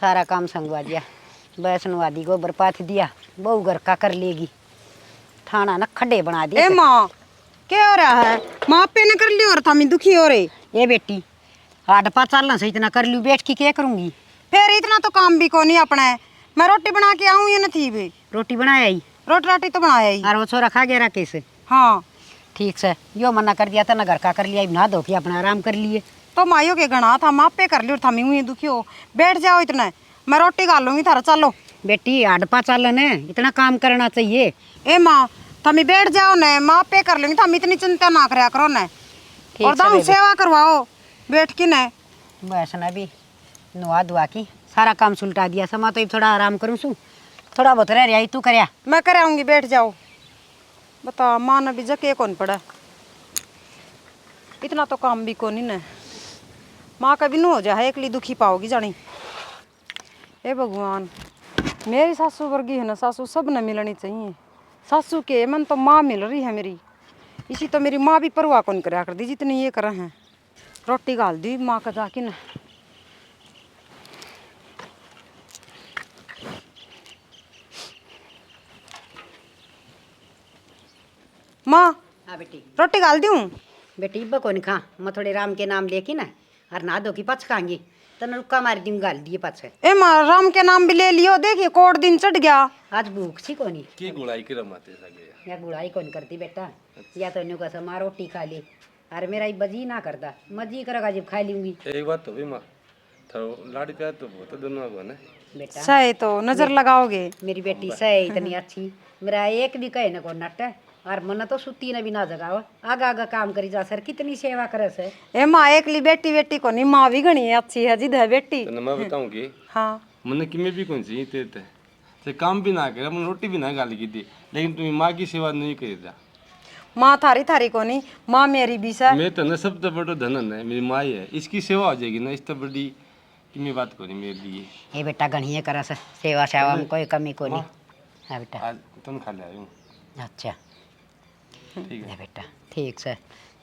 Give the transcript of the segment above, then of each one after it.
सारा काम संगवा दिया, बैसनवा दी, गोबर पाथ दिया, बहू घर का कर लेगी, थाना न खड्डे बना दिए। ए माँ क्या हो रहा है? माँ पे न कर ली और था मैं दुखी हो रही। ये बेटी आडपा चलना से इतना कर लूँ, बैठ के क्या करूँगी? फिर इतना तो काम भी को नहीं अपना है। मैं रोटी बना के आऊँ या न थी भी रोटी बनाया ही रोटी राटी तो बनाया ही। और वो छोरा खा गया राकेश? हाँ ठीक से यो मना कर दिया था ना, घर का कर लिया, नहा धो के अपना आराम कर लिए। तो माइयों के गणा था, माँ पे कर ली और था मैं यूं ही दुखी हो। बैठ जाओ इतना, मैं रोटी खा लूंगी थारा। चलो बेटी आडपा चलन है, इतना काम करना चाहिए। ए माँ थमी बैठ जाओ न, माँ पे कर लूंगी, थम इतनी चिंता ना करया करो न। ठीक और से दाम बेबे। सेवा करवाओ बैठ के न। बस ना भी नुआ दुआ की सारा काम सुलटा दिया, समा तो थोड़ा आराम करूँ सू, थोड़ा बहुत रह रहा तू करया। मैं कर आऊंगी, बैठ जाओ। बता माँ ने भी जके कौन पड़ा, इतना तो काम भी को नहीं न। माँ का भी न हो जाए एकली दुखी पाओगी जानी। हे भगवान, मेरी सासू वर्गी है ना सासू सब न मिलनी चाहिए। सासू के मन तो माँ मिल रही है मेरी, इसी तो मेरी माँ भी परवाह कौन करा कर दी जितनी ये कर हैं। रोटी गाल दी माँ का जाके न। माँ हाँ बेटी। रोटी गाल दूँ? बेटी इब्बा को नहीं खा, मैं थोड़े राम के नाम लेके ना और नहा धो की पच खाएंगी, तन रुक्का मार दी गाल दिए पाछे। ए माँ राम के नाम भी ले लियो, देखिए कोट दिन चढ़ गया। आज भूख सी कोनी की गुड़ाई के रमाते सगे या गुड़ाई कौन करती बेटा, या तो न्यू का माँ रोटी खा ली, अरे मेरा बजी ना करता, मजी करेगा जब खा लूंगी। एक बात तो भी माँ थोड़ा लाड़ी प्यार तो बहुत दोनों को ना बेटा सही तो नजर लगाओगे। मेरी बेटी सही इतनी अच्छी, मेरा एक भी कहे न को नट, और मन तो सुती न भी ना जगाओ, आगा आगा काम करी जा सर, कितनी सेवा करे से। ए माँ एकली बेटी बेटी को नहीं, माँ भी घनी अच्छी है जिद है बेटी। तो मैं बताऊँ कि हाँ मैंने कि मैं भी कौन सी तेते से काम भी ना करे, मैंने रोटी भी ना गाली की थी, लेकिन तुम्हें माँ की सेवा नहीं करी था। माँ थारी थारी को नहीं, माँ मेरी भी है। मैं तो न सब तो बड़ा धनन है, मेरी माँ ही है, इसकी सेवा हो जाएगी ना, इस तो बड़ी कि मैं बात करी मेरे लिए। ये बेटा घनिए करा से, सेवा सेवा में कोई कमी को नहीं। हाँ बेटा। आज तुम खा ले आयूँ। अच्छा ठीक है ले बेटा, ठीक से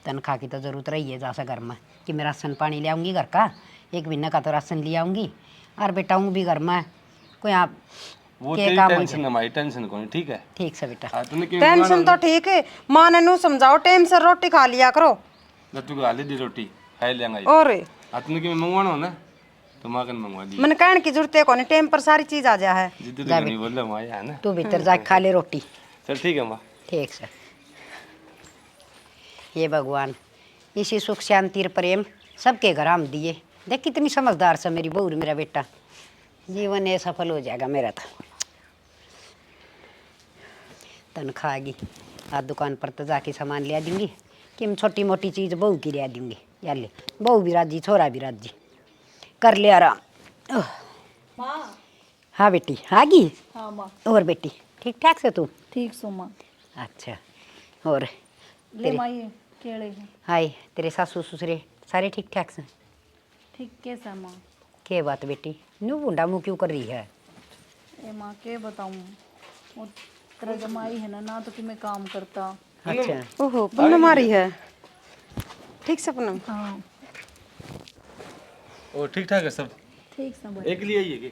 तनख्वाह की तो जरूरत रही है जैसा घर में कि मैं राशन पानी ले आऊँगी घर का, एक महीने का तो राशन ले आऊँगी, और बेटा हूँ भी घर में कोई आप वो के तेरी काम हो टेंशन जाए। हमारी टेंशन को नहीं, ठीक है। ठीक से बेटा। हाँ तूने क्यों टेंशन तो ठीक है, माँ ने नू समझाओ टाइम से रोटी खा लिया करो। ना तू गाली दी रोटी खाई लेंगे। और हाँ तूने क्यों मंगवाना हो ना, तो माँ कन मंगवा दी। मन कहने की जरूरत है को नहीं, टाइम पर सारी चीज आ जा है। जिद्द तो नहीं बोल रहा माँ है ना। तू भीतर जा खा ले रोटी। चल ठीक है माँ। ठीक से। ये भगवान इसी सुख शांति और प्रेम सबके घर हम दिए। देख कितनी समझदार से मेरी बहू मेरा बेटा, जीवन ये सफल हो जाएगा मेरा तो। तनख्वाह आगी आज दुकान पर तो जाके सामान ले आ दूंगी, कि हम छोटी मोटी चीज़ बहू की ले आ दूंगी, यार ले बहू भी राजी छोरा भी राजी, कर ले आराम। माँ। हाँ बेटी आगी। हाँ माँ। और बेटी ठीक ठाक से तू? ठीक सो माँ। अच्छा और ले माँ ये केले हैं। हाय तेरे सासू ससुरे सारे ठीक ठाक से? ठीक कैसा माँ? के बात बेटी नू बूंडा मुँह क्यों कर रही है? ए माँ के बताऊँ, वो तेरा जमाई है ना तो कि मैं काम करता। अच्छा ओहो पूनम हमारी है, ठीक से पूनम। हाँ ओ ठीक ठाक है सब। ठीक सा भाई। एक लिए ही है कि?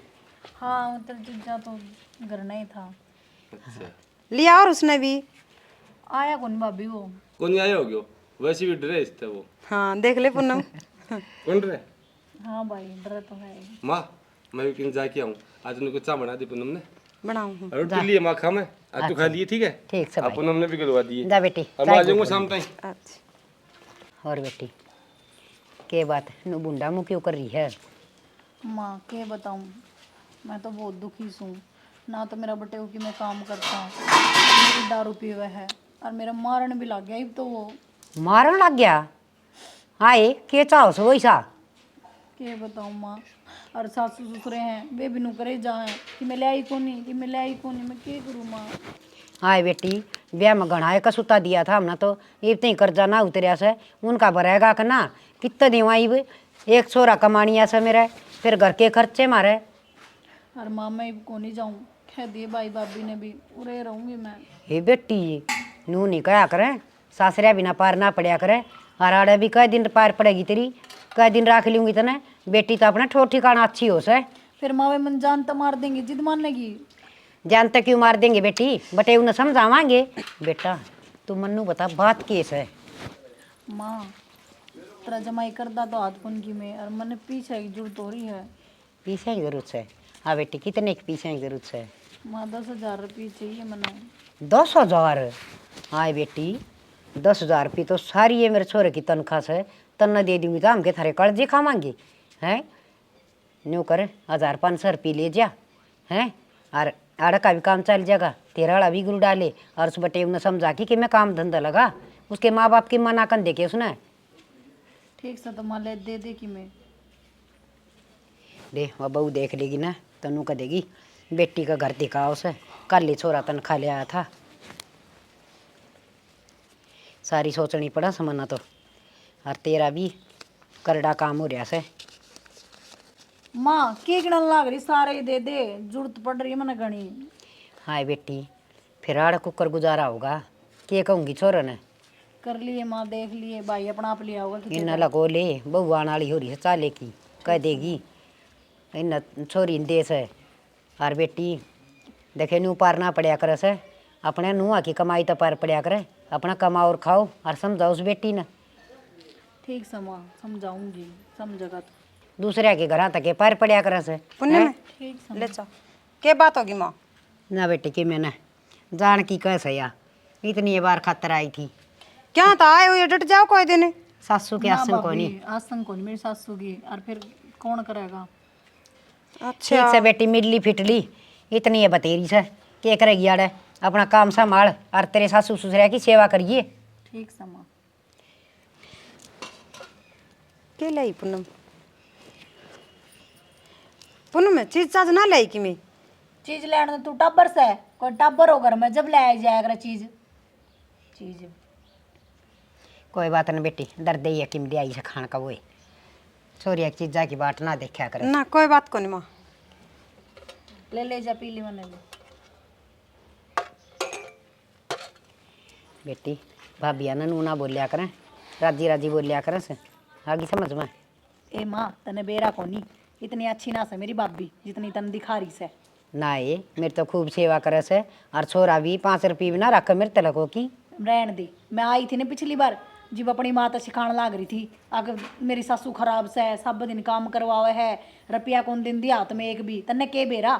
हाँ तेरा जीजा तो घर नहीं था। अच्छा लिया और उसने भी। आया कौन भाभी वो? कौन आया हो गयो, वैसे भी ड्रेस था वो। हाँ देख ले पूनम। कौन रे? हाँ भाई डर तो है। माँ मैं भी कहीं जाके आऊँ, आज उनको चाय बना दी पूनम ने। बनाऊँ रोटी लिए माँ खा मैं, आज तू खा लिए ठीक है। ठीक से अब भाई पूनम ने भी करवा दिए। जा बेटी अब चाय आ जाऊंगा पी। शाम तक। अच्छा और बेटी के बात नू बूंडा मुँह क्यों कर रही है? माँ के बताऊँ, मैं तो बहुत दुखी हूँ ना, तो मेरा बटे कि मैं काम करता, मेरी दारू पीवे है और मेरा मारन भी लग गया। अब तो वो मारन लग गया? हाय के चाहो सो वैसा? के बताऊँ माँ, और सासू ससुरे हैं वे भी नु करे जाए कि मैं ले आई को नहीं, कि मैं ले आई को नहीं, मैं क्या करूँ माँ? हाय बेटी ब्याह में गढ़ाए का सुता दिया था हमने तो, इतने कर्जा ना उतरिया से उनका भरेगा कि ना, कितना दिवाई एक छोरा कमानिया से मेरे, फिर घर के खर्चे मारे। और माँ मैं को नहीं जाऊँ, कह दिए भाई भाभी ने भी, उरे रहूँगी मैं। हे बेटी नू नहीं कहा करे, सासरिया बिना पार ना पड़या करे, और आड़े भी कई दिन पार पड़ेगी तेरी, कई दिन राख लूँगी तने। बेटी तो अपना ठोर ठिकाना अच्छी हो से, फिर मावे मन जान तो मार देंगे, जिद मानेगी। जानते क्यों मार देंगे बेटी, बटे उन्हें समझावांगे। बेटा तू मन्नू बता बात केस है। माँ तेरा जमाई करदा तो हाथ पुन की में, और मन पीछे की जरूरत हो रही है। पीछे की जरूरत है? हाँ बेटी कितने की पीछे की जरूरत है? माँ 10,000 रुपये चाहिए मने। 10,000? हाँ बेटी 10,000 रुपये तो सारी है मेरे छोरे की तनख्वाह से, तन्ना दे दूंगी तो हम के थारे कर्जे खावांगे हैं। न्यू कर 1,500 रुपये ले जा हैं, और आड़ा का भी काम चल जाएगा, तेरा आड़ा भी गुरु डाले, और उस बटे उन्हें समझा कि मैं काम धंधा लगा, उसके माँ बाप की मना कर दे के उसने। ठीक से तो माँ ले दे दे कि मैं दे वह बहू देख लेगी ना तनु का देगी। बेटी का घर दिखा उसे, कल ही छोरा तनख्वाह ले आया था। सारी सोचनी पड़ा समझना तो, और तेरा भी करड़ा काम हो रहा से। माँ के गिनन लाग रही, सारे दे दे, जरूरत पड़ रही है मने घनी। हाय बेटी फिर आड़ कुकर गुजारा होगा, के कहूँगी छोरा ने। कर लिए माँ, देख लिए, भाई अपना आप लिया होगा कि इन लगो ले बहू आने वाली हो रही है चाले की, कह देगी इन छोरी देश है। और बेटी देखे नू पार ना पड़या करे से, अपने नुआ की कमाई तो पार पड़या करे, अपना कमाओ और खाओ, और समझाओ उस बेटी ने। ठीक से माँ समझाऊंगी, समझेगा तो। दूसरे के घर तक के पार पड़या करे से। पुण्य में ठीक से ले चल, क्या बात होगी माँ? ना बेटी कि मैंने जान की कैसे या इतनी बार खतर आई थी। क्या था आए हुए डट जाओ कोई दिन। सासू के ना आसन को नहीं। भाभी, आसन को नहीं, मेरी सासू की, और फिर कौन करेगा। अच्छा ठीक से बेटी मिडली फिटली इतनी है बतेरी से, के करेगी आड़े, अपना काम संभाल और तेरे सासू ससुर की सेवा करिए। ठीक से माँ। के लाई पूनम? पूनम चीज चाज ना लाई कि मैं? चीज लेने तू टब्बर से, कोई टब्बर हो घर में जब ले आई जाया कर चीज। चीज कोई बात नहीं बेटी, दर्द ही है कि मिली आई से खान का वो है। छोरी एक चीजा की बात ना देखा करे। ना कोई बात को नहीं माँ। ले ले जा, पी ली मैंने भी। बेटी भाभी आना नू ना बोलिया करें, राजी राजी बोलिया करें से, आगे समझ में। ए माँ तने बेरा कोनी, इतनी अच्छी ना से मेरी भाभी जितनी तन दिखा रही से। ना ये मेरे तो खूब सेवा करे से, और छोरा भी 5 रुपये भी ना रख मेरे तलकों की। रहन दी, मैं आई थी ना पिछली बार, जब अपनी माँ तो सिखाने लाग रही थी, अगर मेरी सासू खराब से है, सब दिन काम करवावे है, रुपया कौन दिन दिया हाथ में एक भी, तन्ने के बेरा।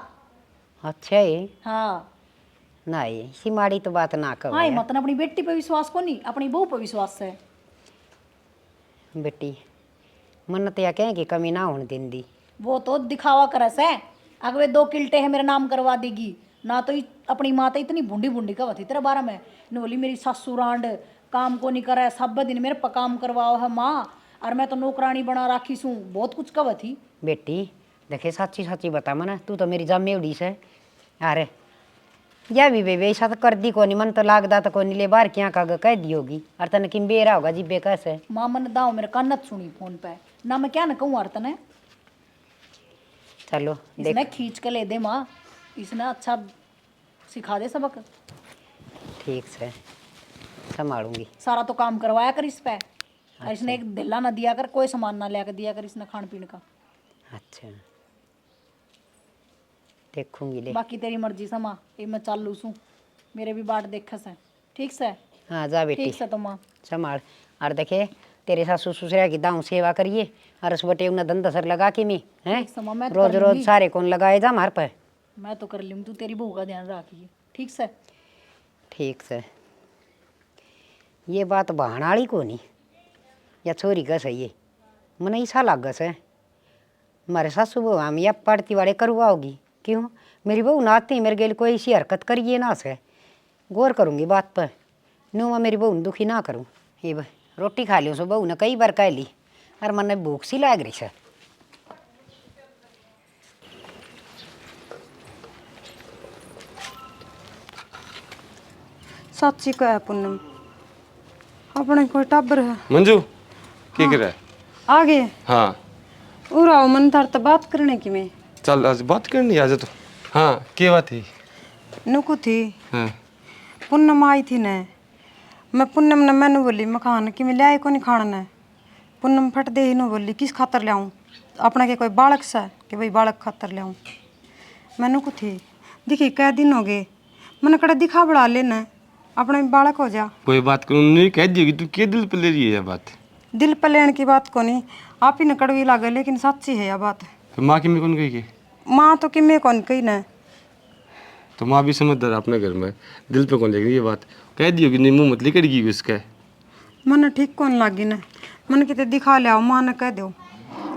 अच्छा ये हाँ ना ये सिमाड़ी तो बात ना कहो हाँ, यार। मतलब अपनी बेटी पे विश्वास को नहीं, अपनी बहू पे विश्वास है। बेटी मन तो या कहें कि कमी ना होने देंदी। वो तो दिखावा करस है, अगर वे 2 किल्टे है मेरा नाम करवा देगी ना, तो अपनी माँ तो इतनी बूढ़ी बूढ़ी कहा थी तेरे बारे में, ने बोली मेरी सासू रांड काम को नहीं करे, सब दिन मेरे पर काम करवाओ है माँ, और मैं तो नौकरानी बना राखी सूँ, बहुत कुछ कहा थी। बेटी देखे सच्ची सच्ची बता मना, तू तो मेरी जामे उड़ी से। अरे या भी बे ऐसा तो कर दी कोनी, मन तो लागदा तो कोनी, ले बार क्या काग कह दी होगी, और तने किम बेरा होगा जिब्बे कैसे। माँ मन दाओ मेरे कानत सुनी फोन पे ना, मैं क्या न कहूँ और तने। चलो देख इसने खींच के ले दे माँ, इसने अच्छा सिखा दे सबक। ठीक से संभालूंगी। सारा तो काम करवाया कर इस पे, और इसने एक दिल्ला ना दिया कर, कोई सामान ना लिया कर दिया कर इसने खान पीने का। अच्छा देखूंगी ले। बाकी तेरी मर्जी से माँ, ये मैं चालू सूँ, मेरे भी बाट देख से। ठीक से हाँ जा बेटी ठीक से तो माँ। संभाल। और देखे तेरे सासू ससुरा की दाऊँ सेवा करिए, और उस बटे उन्हें धंधा सर लगा के मैं हैं ठीक से माँ, मैं तो रोज कर रोज लूंगी। सारे कौन लगाए जा मार पे। मैं तो कर लूँ, तू तेरी बहू का ध्यान रखिए। ठीक से ठीक से ये बात बहाना वाली को नहीं, या छोरी का सही है, मन ऐसा लागस है हमारे सासू बहू हम या पड़ती वाले करवाओगी क्यों। मेरी बहू नाती मेरे गेल कोई ऐसी हरकत करिए ना से, गौर करूँगी बात पर, नो मैं मेरी बहू दुखी ना करूँ। ये भाई रोटी खा लियो सो बहू ने कई बार कह ली, और मन भूख सी लाग रही से। सच्ची कह पूनम, अपने कोई टब्बर है मंजू क्या कर रहा है? आगे हाँ उराओ मन थार तो बात करने की मैं चल आज बात करनी आज तो। हाँ क्या बात है? नुकू थी हाँ पूनम आई थी ने, मैं पूनम ने मैंने बोली मैं खाना कि मैं ले आई को नहीं खाना ने। पूनम फट दे ही नो बोली किस खातर ले आऊँ, अपना के कोई बालक सा कि भाई बालक खातर ले आऊँ। मैनू कुथे दिखी कै दिन हो गए, मन कड़ा दिखा बढ़ा लेना है, अपना भी बालक हो जा। कोई बात करूँ नहीं कह दिएगी, तू क्या दिल पे ले रही है ये बात? दिल पर लेने की बात को नहीं, आप ही न कड़वी लागे, लेकिन सच्ची है यह बात। फिर माँ की मैं कौन कही? माँ तो कि मैं कौन कही ना। तो माँ भी समझदार अपने घर में, दिल पे कौन लेगी ये बात? कह दियो कि नहीं मुँह मत लिकड़गी उसका। मन ठीक कौन लागी ना, मन कितने दिखा ले आओ, माँ ने कह दो।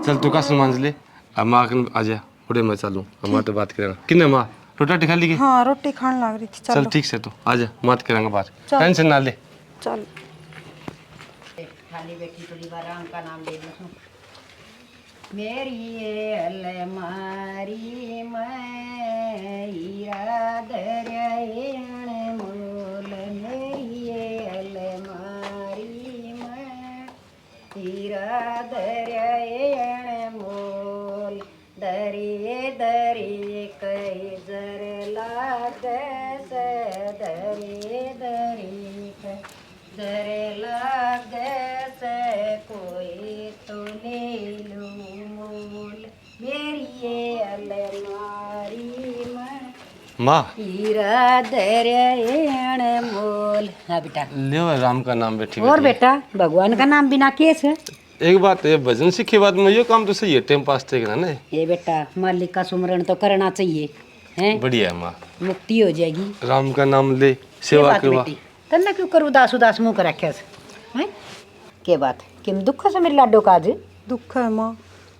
चल तू कसम मान ले, अब माँ आ जा, उड़े मैं चलूँ, अब माँ तो बात करेंगे किन्ने माँ रोटी खा ली? हाँ रोटी खाने लग रही थी। चल ठीक से, तू आ जा, बात करेंगे बात, चल। टेंशन ना ले। चल खाली बैठी थोड़ी बार राम का नाम ले लूँ। मेरी ये अलमारी में हीरा दरियाण मोल, मेरी ये अलमारी में हीरा दरियाण मोल, दरिए दरिए कई जर लागे से, दरिए दरिए कई जर लागे से, कोई तो ले लूं मोल, मेरी ये अलमारी में माँ हीरा दरियाण मोल। हाँ बेटा, ले राम का नाम बैठी और बैठी। बेटा भगवान का नाम बिना केस है। एक बात है, भजन सीखे बाद में ये काम तो सही है, टाइम पास थे ना। ये बेटा मालिक का सुमरण तो करना चाहिए, हैं? बढ़िया है माँ, मुक्ति हो जाएगी। राम का नाम ले, ये सेवा बात करवा। बेटी, तन्ना क्यों करूँ उदास उदास मुँह कर रखे हैं? के बात किम दुख से मेरे लाडो का आज? दुख है माँ,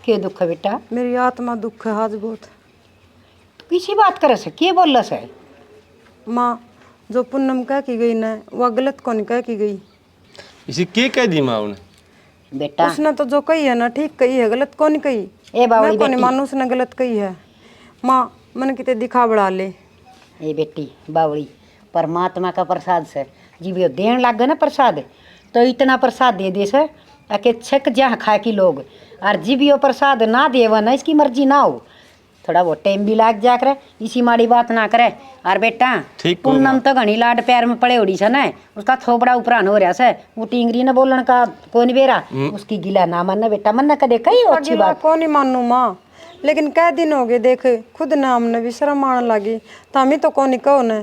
के दुख है बेटा? मेरी आत्मा दुख है आज बहुत। किसी बात करे से के बोल से? माँ जो पूनम कह की गई ना, वह गलत कौन कह की गई। इसे के कह दी माँ उन्हें? बेटा उसने तो जो कही है ना ठीक कही है, गलत कौन कही। ए बावली मैं कौन बेटी, मानू उसने गलत कही है। माँ मन कितने दिखा बढ़ा ले। ये बेटी बावली परमात्मा का प्रसाद से जीव यो देन लाग गए ना प्रसाद, तो इतना प्रसाद दे दे से आके छक जहाँ खा की लोग, और जीव यो प्रसाद ना देवा ना इसकी मर्जी ना हो, थोड़ा बहुत टाइम भी लाग जा करे, इसी माड़ी बात ना करे। और बेटा ठीक हो पूनम तो घनी लाड पैर में पड़े उड़ी से ना, उसका थोपड़ा उपरान हो रहा से, वो टिंगरी ने बोलन का कौन बेरा, उसकी गिला ना मन बेटा, मन न कदे कही अच्छी बात। कौन ही मानू माँ, लेकिन कै दिन हो गए देख खुद ने हमने भी शर्म आने लगी। तामी तो कौन कहो न,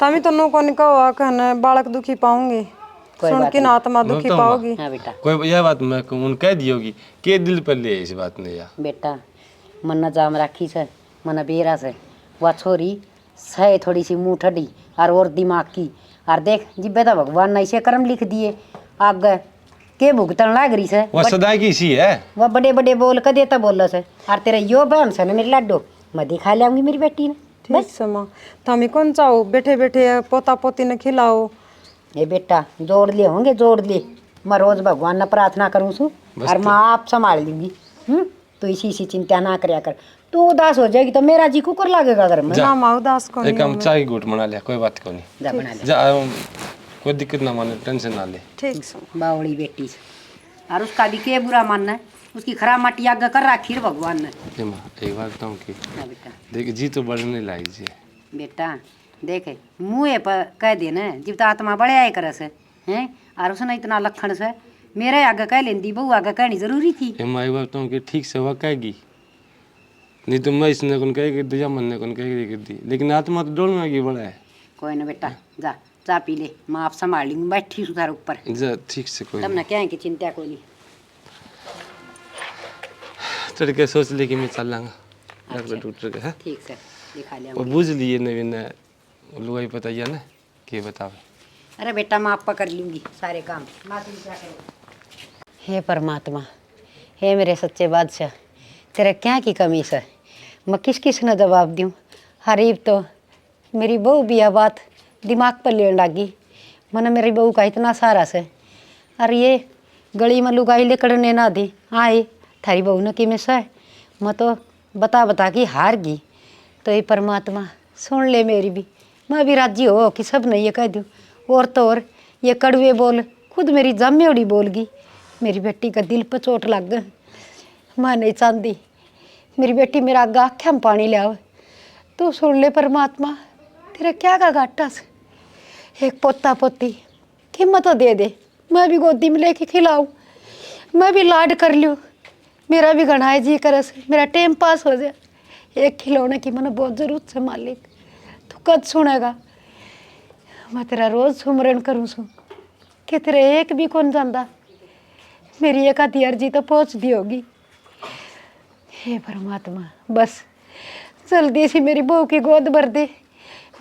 तामी तो नो कौन कहो आ कहना बालक दुखी पाऊंगे, सुन के ना आत्मा दुखी पाओगी। हाँ बेटा, कोई यह बात मैं कहूँ कह दी होगी के दिल पर ले इस बात ने या बेटा मन न जाम राखी से, मन बेरा से, वह छोरी सह थोड़ी सी मुँह ठडी और दिमाग की, और देख जिब्बे तो भगवान ने ऐसे कर्म लिख दिए आगे के भुगतन लाग रही से। वह सदा की इसी है, वह बड़े बड़े बोल के देता बोल से, और तेरा यो बहन से ना मेरी लाडो मैं दिखा लाऊंगी मेरी बेटी ने। ठीक से माँ, तामी कौन चाहो बैठे बैठे पोता पोती ने खिलाओ। ये बेटा जोड़ ले होंगे जोड़ ले, मैं रोज भगवान ने प्रार्थना करूँ सू, और माँ आप संभाल लूंगी। तो इसी चिंता ना करया कर, तू उदास हो जाएगी तो मेरा जी कुकर लागेगा घर में। ना माँ उदास कौन एक हम चाय घूट बना लिया, कोई बात को नहीं, जा बना ले जा कोई दिक्कत ना माने, टेंशन ना ले। ठीक से बावड़ी बेटी से, और उसका भी के बुरा मानना है, उसकी खराब माटी आगे कर रखी है भगवान ने। ये माँ एक बात बताऊँ कि हाँ बेटा, देख जी तो बढ़ने लाई जी, बेटा देखे मुँह पर कह दे न जब तो आत्मा बड़े आए करे से हैं, और उसने इतना लखन से मेरे आगे कह लेंदी, बहू आगे कहनी जरूरी थी। ये माँ एक बात बताऊँ कि ठीक से वह कहेगी, नहीं तो मैं इसने कौन कहेगी दूजा मन ने कौन कहेगी दी, लेकिन आत्मा तो डोल में बड़ा है। कोई ना बेटा, जा चा पी ले, माँ आप संभाल लूंगी, बैठी सुधार ऊपर, जा ठीक से कोई तब ना क्या है कि चिंता कोई नहीं। चढ़ के सोच ले कि मैं चल लाऊंगा डॉक्टर के है, ठीक से दिखा लिया। और बुझ लिए नवीन लुगाई पता ही है ना कि बतावे। अरे बेटा माँ आप कर लूंगी सारे काम, माँ तुम क्या करो। हे परमात्मा, हे मेरे सच्चे बादशाह, तेरे क्या की कमी से मैं किस किस ने जवाब दूँ। हरीब तो मेरी बहू भी यह बात दिमाग पर लेने लगी, मैंने मेरी बहू का इतना सारा से, अरे ये गली में लुगाई लेकर ना दी आए थारी बहू ने कि मैं सह, मैं तो बता बता के हार गई। तो ये परमात्मा सुन ले मेरी भी, मैं भी राजी हो कि सब ने ये कह दूँ, और तो और ये कड़वे बोल खुद मेरी जम्मेड़ी बोल गई, मेरी बेटी का दिल पर चोट लग गई। मैं नहीं चाहती मेरी बेटी मेरा आगे आँखें में पानी ले आवे, तू सुन ले परमात्मा, तेरा क्या का घाटा से एक पोता पोती कीमत तो दे दे, मैं भी गोदी में लेके खिलाऊं, मैं भी लाड कर लूँ, मेरा भी घना है जी करे से मेरा टाइम पास हो जाए। एक खिलौने की मैंने बहुत जरूरत है मालिक, तू कद सुनेगा। मैं तेरा रोज सुमरन करूँ सू कि तेरे एक भी कौन जानता, मेरी एक आधी अर्जी तो पहुँच दी होगी। हे परमात्मा, बस जल्दी सी मेरी बहू की गोद भर दे।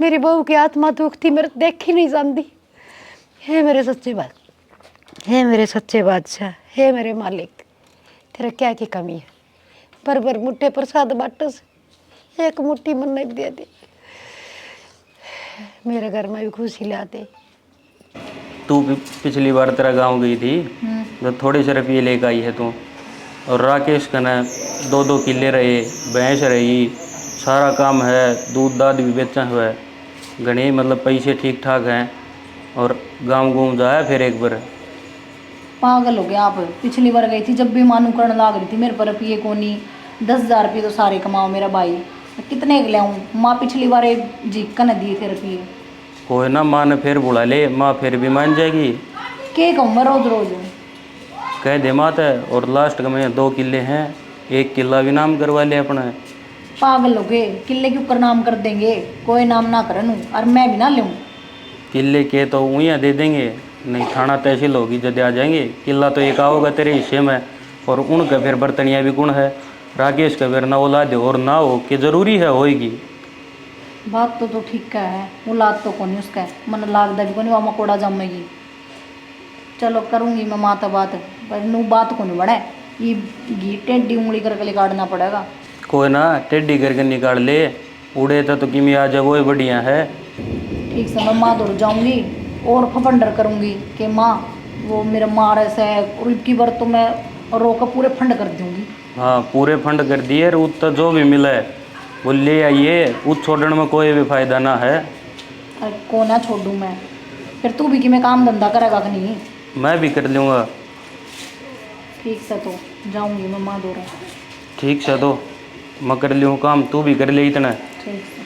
मेरी बहू की आत्मा दुखती मेरे देखी नहीं जानती। हे मेरे सच्चे हे मेरे सच्चे बादशाह, हे मेरे मालिक, तेरा क्या की कमी है। भर भर मुट्ठे प्रसाद बाटस, एक मुट्ठी मन नहीं दे दे। मेरे घर में भी खुशी लाते। तू पिछली बार तेरा गांव गई थी जब थोड़े से रुपये लेकर आई है तू, और राकेश का ना 2-2 किले रहे, भैंस रही, सारा काम है, दूध दाद भी बेचा हुआ है, घने मतलब पैसे ठीक ठाक हैं, और गांव घूम जाया फिर एक बार। पागल हो गया आप। पिछली बार गई थी जब भी मानू करण लाग रही थी मेरे पर रुपये को नहीं, 10,000 रुपये तो सारे कमाओ मेरा भाई, मैं कितने के ले आऊँ। माँ पिछली बार जीका न दिए थे रुपये। कोई ना, माँ ने फिर बुला ले, माँ फिर भी मान जाएगी। के कहूँ मैं रोज रोज। कह दे मात है, और लास्ट का में 2 किले हैं, 1 किला भी नाम करवा ले अपना। पागल हो गए, किले के ऊपर नाम कर देंगे, कोई नाम ना करन और मैं भी ना लूँ। किले के तो ऊँया दे देंगे, नहीं थाना तहसील होगी जब आ जाएंगे। किला तो एक आओगा तेरे हिस्से में, और उनका फिर बर्तनिया भी गुण है। राकेश का फिर ना औलाद और ना हो कि जरूरी है होएगी। बात तो ठीक है, औलाद तो कौन उसका है, मन लागदा भी कौन वहाँ मकोड़ा जमेगी। चलो करूँगी मैं माता बात, पर नू बात को नहीं बढ़े, ये घी टेढ़ी उंगली करके काटना पड़ेगा। कोई ना, टेढ़ी करके निकाल ले, उड़े तो किमी आ जाए वो बढ़िया है। ठीक से मैं माँ दूर जाऊँगी और फफंडर करूँगी कि माँ वो मेरा मार ऐसा है, और इनकी बार तो मैं रोका पूरे फंड कर दूँगी। हाँ, पूरे फंड कर दिए, उत तो जो भी मिला है वो ले आइए, उस छोड़ने में कोई भी फायदा ना है। अरे को ना छोड़ूँ मैं, फिर तू भी कि मैं काम धंधा करेगा कि नहीं। मैं भी कर लूँगा। ठीक से तो जाऊँगी मैं माँ दूर। ठीक से तो मैं कर लूँ काम, तू भी कर ले इतना। ठीक से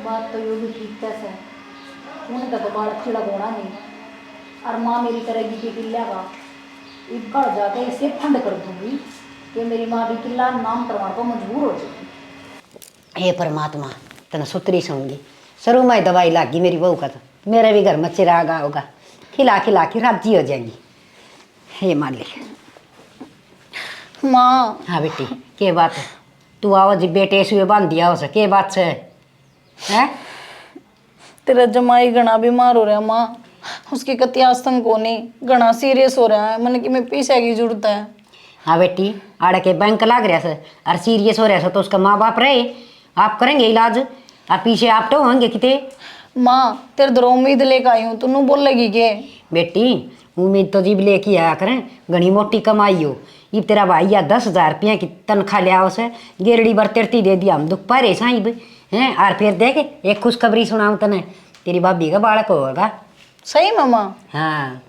बात तो ये भी ठीक है, उनका तो बाल चिड़ा गोना नहीं, और माँ मेरी करेगी कि किला का एक घर जाके इसे फंड कर दूंगी कि मेरी माँ भी किला नाम करवाने को मजबूर हो जाएगी। हे परमात्मा, तना सुतरी सूंगी शुरू में दवाई लागी मेरी बहू का, तो मेरे भी घर में चिरागा होगा, खिला खिला के राजी हो जाएंगी। हे मालिक। माँ। हाँ बेटी, के बात है? तू आओ जी बेटे सुए बांध दिया हो के बात से है? तेरा जमाई घना बीमार हो रहा है माँ, उसकी कति आस्तंग को नहीं, घना सीरियस हो रहा है, मैंने कि मैं पैसे की जरूरत है। हाँ बेटी, आड़े के बैंक लाग रहा है और सीरियस हो रहा है, तो उसका माँ बाप रहे, आप करेंगे इलाज, आप पीछे आप तो होंगे कितने। माँ तेरे दर उम्मीद लेकर आई हूँ, तू बोलेगी के? बेटी उम्मीद तो जीव लेके आया करें, घनी मोटी कमाई हो। ये तेरा भाई या 10,000 रुपया की तनख्वाह लिया उसे, गेरड़ी बर तिरती दे दिया, हम दुख पा रहे साहिब हैं। और फिर देख एक खुशखबरी सुनाऊँ तने, तेरी भाभी का बालक होगा। सही मामा? हाँ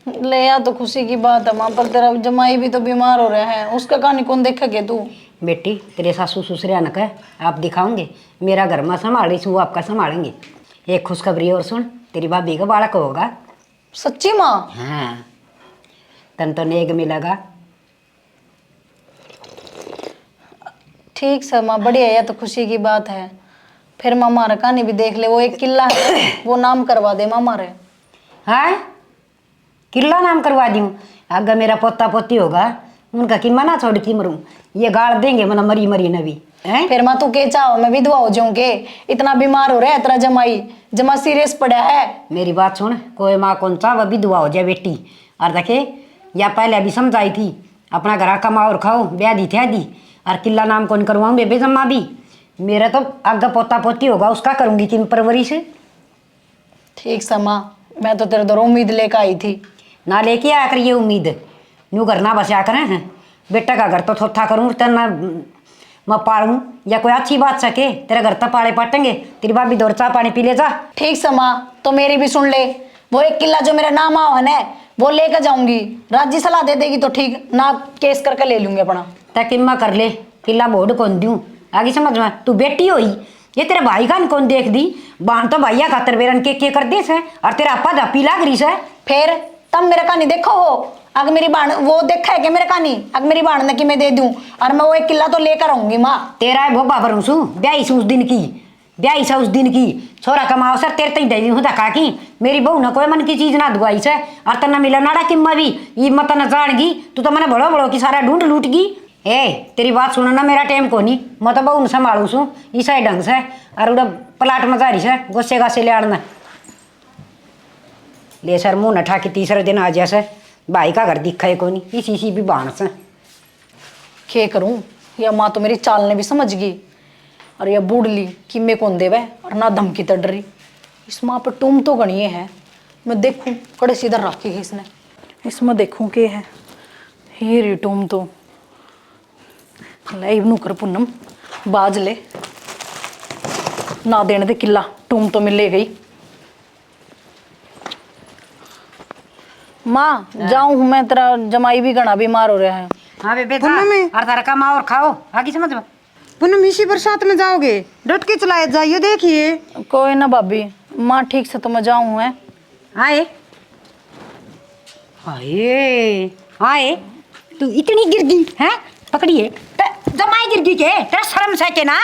ले आ तो खुशी की बात है माँ, पर तेरा जमाई भी तो बीमार हो रहा है, उसका कहानी कौन देखेगे तू? बेटी तेरे सासू ससुर न कह आप दिखाओगे, मेरा घर में संभाल रही, वो आपका संभालेंगे। एक खुशखबरी और सुन, तेरी भाभी का बालक होगा। सच्ची माँ? हाँ, तन तो नेग मिलेगा। ठीक है माँ, बढ़िया है, तो खुशी की बात है। फिर मामा रे कहानी भी देख ले, वो एक किला है वो नाम करवा दे मामा रे। हाँ, किला नाम करवा दूँ? अगर मेरा पोता पोती होगा उनका कि मना छोड़ के मरूँ, ये गाड़ देंगे मना मरी मरी नबी हैं। फिर माँ तू के चाहो मैं विधवा हो जाऊँ के? इतना बीमार हो रहा है तेरा जमाई, जमा सीरियस पड़ा है। मेरी बात सुन, कोई माँ कौन सा वह विधवा हो जाए बेटी। और देखे या पहले अभी समझाई थी, अपना घर कमाओ और खाओ, ब्याह दी थे दी, और किला नाम कौन करवाऊँ बेबे जम्मा भी। मेरा तो आगे पोता पोती होगा उसका करूँगी कि परवरिश। ठीक है माँ, मैं तो तेरे दर उम्मीद लेकर आई थी। ना लेके आया कर ये उम्मीद, न्यू घर ना बसा करें हैं। बेटा का घर तो थोथा करूँ तो ना मैं पालूँ, या कोई अच्छी बात सके तेरे घर तक पाड़े पटेंगे, तेरी भाभी दौड़ चाह पानी पी ले जा। ठीक है माँ, तो मेरी भी सुन ले, वो एक किला जो मेरा नाम आओ है ना वो लेकर जाऊंगी, राज्य सलाह दे देगी तो ठीक, ना केस करके ले लूंगी अपना। तक इम्मा कर ले, किला बोर्ड कौन दूँ आगे समझ में। तू बेटी होई, ये तेरे भाई का कौन देख दी, बान तो भैया खातर बेरन के कर दे से, और तेरा अपा धापी लाग रही से। फिर तब मेरा कहानी देखो हो, अगर मेरी बाण वो देखा है कि मेरे कहानी अगर मेरी बाण ने कि मैं दे दूं और मैं वो 1 किला तो लेकर आऊंगी माँ। तेरा है भोबा भरूं सू ब्याई से उस दिन की ब्याई से उस दिन की छोरा कमाओ सर तेरे तई दे दी हूं धक्का की मेरी बहू न कोई मन की चीज ना दुआई से और तना मिला नाड़ा कि मैं भी ये मत न जानगी तू तो मैंने बड़ो बड़ो की सारा ढूंढ लूट गई। ए तेरी बात सुनो ना मेरा टाइम को नहीं मैं तो बहू न संभालू सू ईसा ढंग से और उड़ा प्लाट मजारी से गोसे गासे ले आड़ना ले सर मुंह न ठा के तीसरे दिन आ जैसे भाई का घर दिखा है को नहीं इसी भी बाण से क्या करूं या माँ तो मेरी चाल ने भी समझ गई और यह बूढ़ली कि मैं कौन देवे और ना धमकी तड़ रही। इस माँ पर टूम तो गणिए है मैं देखूं कड़े सीधा रखी है इसने इसमें देखूं के है ये री टूम तो ले इवनू कर पुनम बाज ले ना देने दे किला टूम तो मिले गई। माँ जाऊं हूं मैं तेरा जमाई भी घना बीमार हो रहा है। हाँ बेबे पुनम में और तारा कमाओ और खाओ आगे समझ में पुनम इसी बरसात में जाओगे डट के चलाए जाइए देखिए। कोई ना भाभी माँ ठीक से तो मैं जाऊं है। आए आए आए तू इतनी गिर गई है पकड़िए जमाई गिर गई के तेरा शर्म से के ना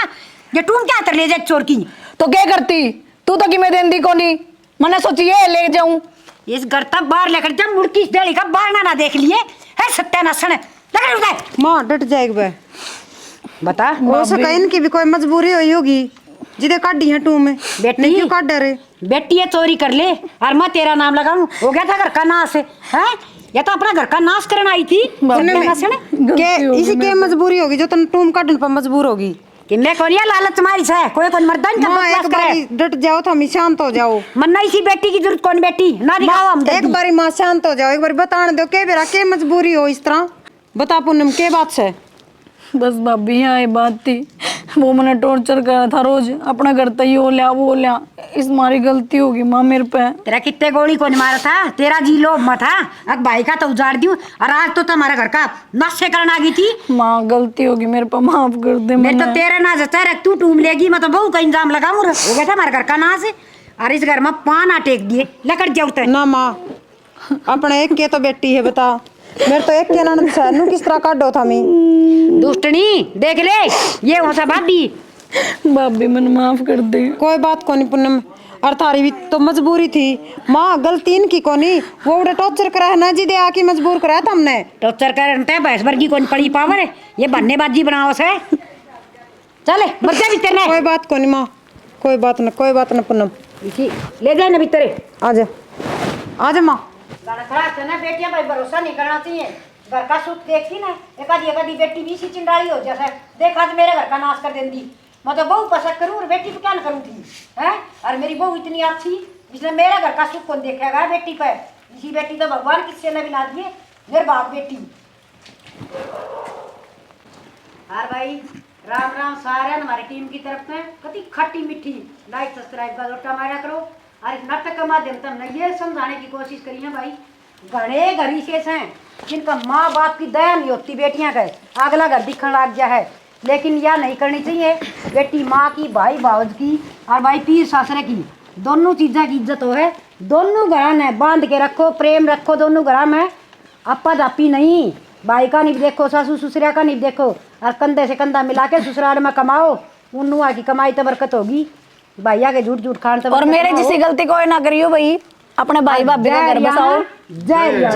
ये टूम क्या कर ले जाए चोर की तो क्या करती तू तो कि मैं देंदी को नहीं मैंने सोची ये ले जाऊं इस घर तक बाहर लेकर जब मुड़की इस डेली का बाहर ना देख लिए है सत्यानाशन लेकर उठाए माँ डट जाएगी बे बता हो सका इनकी भी कोई मजबूरी हुई होगी जिदे काटी है टू में बेटी क्यों काट डरे बेटी ये चोरी कर ले और मैं तेरा नाम लगाऊं हो गया था घर का नाश है या तो अपना घर का नाश करना आई थी इसी के मजबूरी होगी जो तुम टूम काटने पर मजबूर होगी कि मैं कौन लालच मारी से कोई कौन मर्दान का माँ बकवास एक करे बारी डट जाओ तो हम शांत हो जाओ मन्ना इसी बेटी की जरूरत कौन बेटी ना दिखाओ हम एक बारी माँ शांत हो जाओ एक बारी बताने दो के बेरा के मजबूरी हो इस तरह बता पूनम के बात से बस भाभी यहाँ ये बात थी वो मैंने टॉर्चर करा था रोज अपना घर तय हो लिया वो लिया इस मारी गलती होगी माँ मेरे पे। तेरा कितने गोली कौन मारा था तेरा जी लोभ मत था अब भाई का तो उजाड़ दूं और आज तो तुम्हारा घर का नशे करने आ गई थी। माँ गलती होगी मेरे पे माफ कर दे। मैं तो तेरा ना जचा रख तू टूम लेगी मैं तो बहू का इंजाम लगाऊं हो गया था हमारे घर का नाश और इस घर में पाना टेक दिए लकड़ जाऊते ना माँ अपने एक के तो बेटी है बता मेरे तो एक के ननद सैनू किस तरह काटो था मैं दुष्टनी देख ले ये हो सा भाभी भाभी मैंने माफ कर दे। कोई बात को नहीं पूनम और थारी भी तो मजबूरी थी माँ गलती इनकी को नहीं वो उड़े टॉर्चर करा है ना जिदे आके मजबूर कराया था हमने टॉर्चर करते भैंस वर्गी कौन पड़ी पावर है ये बन्नेबाजी बनाओ से चले बच्चा भी तेरे कोई बात को नहीं माँ कोई बात न पूनम इसी ले जाए ना भीतर आजा माँ ना बेटियां भाई भरोसा नहीं करना चाहिए घर का सुख देखती ना एक आधी बेटी भी इसी चिंडाली हो जैसे देख आज मेरे घर का नाश कर देंगी मैं तो बहू पसंद करूँ और बेटी को क्या न करूँ थी है और मेरी बहू इतनी अच्छी इसलिए मेरा घर का सुख कौन देखेगा बेटी पर इसी बेटी तो भगवान किससे न बिना दिए मेरे बाप बेटी। और भाई राम राम सारे हमारी टीम की तरफ से कति खट्टी मिट्टी लाइक सब्सक्राइब का लोटा मारा करो और इस नाटक के माध्यम से हमने ये समझाने की कोशिश करी है भाई घने घरी से हैं जिनका माँ बाप की दया नहीं होती बेटियां का अगला घर दिखने लग गया है लेकिन यह नहीं करनी चाहिए बेटी माँ की भाई भावज की और भाई पीर सासरे की दोनों चीज़ों की इज्जत हो है दोनों घर में बांध के रखो प्रेम रखो दोनों घर में अपा जापी नहीं भाई का नहीं देखो सासू ससुरा का नहीं देखो और कंधे से कंधा मिला के ससुराल में कमाओ उन नुआ की कमाई तो बरकत होगी भैया के झूठ झूठ खान और मेरे जैसी गलती कोई ना करियो भाई अपने भाई भाभी का घर बसाओ। जय